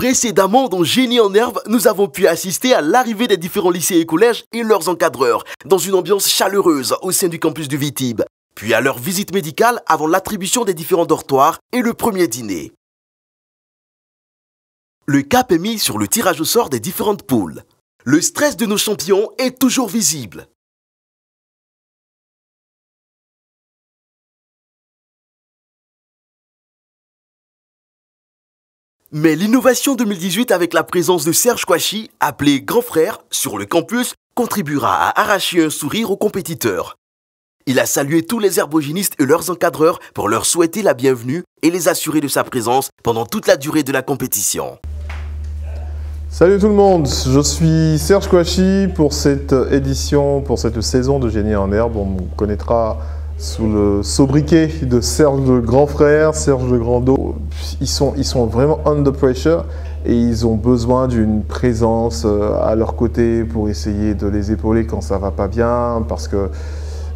Précédemment, dans Génie en herbe, nous avons pu assister à l'arrivée des différents lycées et collèges et leurs encadreurs, dans une ambiance chaleureuse au sein du campus du Vitibe. Puis à leur visite médicale avant l'attribution des différents dortoirs et le premier dîner. Le cap est mis sur le tirage au sort des différentes poules. Le stress de nos champions est toujours visible. Mais l'innovation 2018 avec la présence de Serge Kouachi, appelé Grand Frère, sur le campus, contribuera à arracher un sourire aux compétiteurs. Il a salué tous les herbogénistes et leurs encadreurs pour leur souhaiter la bienvenue et les assurer de sa présence pendant toute la durée de la compétition. Salut tout le monde, je suis Serge Kouachi pour cette édition, pour cette saison de Génie en herbe. On me connaîtra sous le sobriquet de Serge le Grand Frère, Serge le Grand Dos. Ils sont vraiment under pressure et ils ont besoin d'une présence à leur côté pour essayer de les épauler quand ça va pas bien, parce que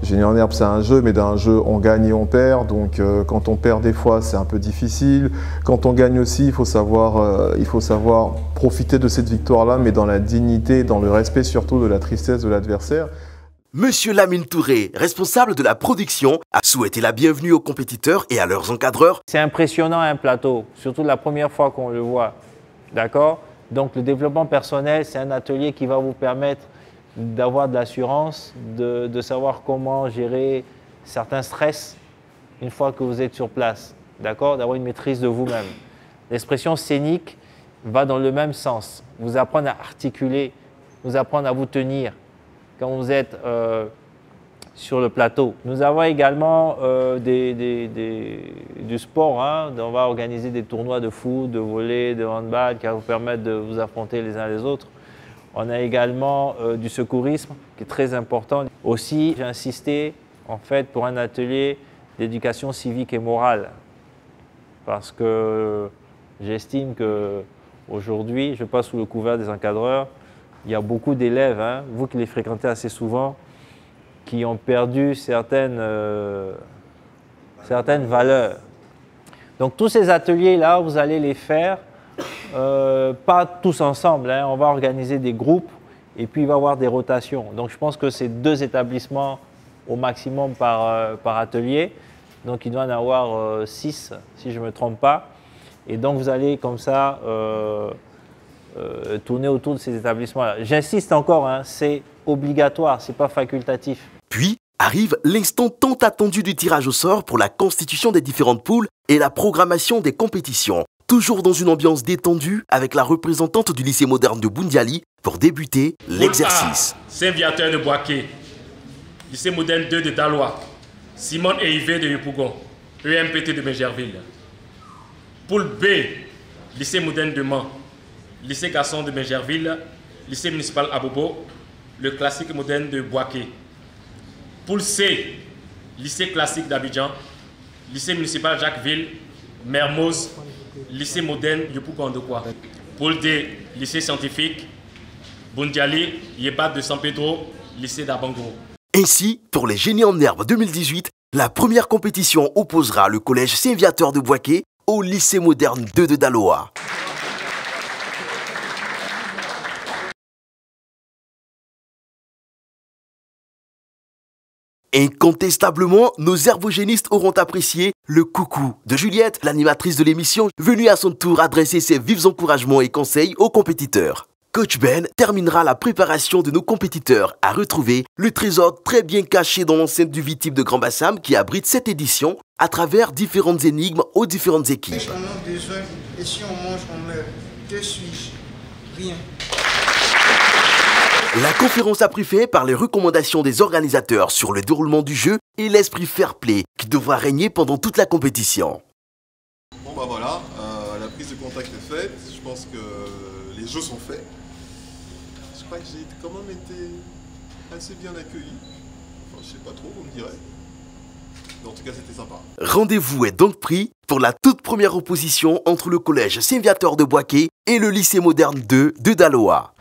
Génie en herbe, c'est un jeu, mais dans un jeu, on gagne et on perd. Donc, quand on perd des fois, c'est un peu difficile. Quand on gagne aussi, il faut savoir profiter de cette victoire-là, mais dans la dignité, dans le respect surtout de la tristesse de l'adversaire. Monsieur Lamine Touré, responsable de la production, a souhaité la bienvenue aux compétiteurs et à leurs encadreurs. C'est impressionnant un plateau, surtout la première fois qu'on le voit. D'accord? Donc, le développement personnel, c'est un atelier qui va vous permettre d'avoir de l'assurance, de savoir comment gérer certains stress une fois que vous êtes sur place, d'accord, d'avoir une maîtrise de vous-même. L'expression scénique va dans le même sens, vous apprendre à articuler, vous apprendre à vous tenir quand vous êtes sur le plateau. Nous avons également du sport, hein. On va organiser des tournois de foot, de volley, de handball qui vont vous permettre de vous affronter les uns les autres. On a également du secourisme qui est très important. Aussi, j'ai insisté en fait pour un atelier d'éducation civique et morale parce que j'estime qu'aujourd'hui, je passe sous le couvert des encadreurs, il y a beaucoup d'élèves, hein, vous qui les fréquentez assez souvent, qui ont perdu certaines valeurs. Donc tous ces ateliers-là, vous allez les faire pas tous ensemble, hein. On va organiser des groupes et puis il va y avoir des rotations. Donc je pense que c'est 2 établissements au maximum par atelier. Donc il doit en avoir 6 si je ne me trompe pas. Et donc vous allez comme ça tourner autour de ces établissements-là. J'insiste encore, hein, c'est obligatoire, ce n'est pas facultatif. Puis arrive l'instant tant attendu du tirage au sort pour la constitution des différentes poules et la programmation des compétitions. Toujours dans une ambiance détendue avec la représentante du lycée moderne de Boundiali pour débuter l'exercice. Saint-Viateur de Boaké, lycée moderne 2 de Dalois, Simone et Yves de Yopougon, EMPT de Benjerville. Poule B, lycée moderne de Mans, lycée garçon de Benjerville, lycée municipal Abobo, le classique moderne de Boaké. Poule C, lycée classique d'Abidjan, lycée municipal Jacquesville, Mermoz, lycée moderne Yopougon de quoi. Poule D, lycée scientifique, Boundiali, Yébat de San Pedro, lycée d'Abango. Ainsi, pour les Génies en herbe 2018, la première compétition opposera le collège Saint-Viateur de Boaké au lycée moderne 2 de Daloa. Incontestablement, nos herbogénistes auront apprécié le coucou de Juliette, l'animatrice de l'émission, venue à son tour adresser ses vifs encouragements et conseils aux compétiteurs. Coach Ben terminera la préparation de nos compétiteurs à retrouver le trésor très bien caché dans l'enceinte du Vitibe de Grand Bassam qui abrite cette édition à travers différentes énigmes aux différentes équipes. On a besoin, et si on mange, on meurt. Que suis-je? Rien. La conférence a pris fin par les recommandations des organisateurs sur le déroulement du jeu et l'esprit fair play qui devra régner pendant toute la compétition. Bon bah voilà, la prise de contact est faite, je pense que les jeux sont faits. Je crois que j'ai quand même été assez bien accueilli. Enfin, je sais pas trop, vous me direz. Mais en tout cas, c'était sympa. Rendez-vous est donc pris pour la toute première opposition entre le collège Saint-Viateur de Boaké et le lycée moderne 2 de Daloa.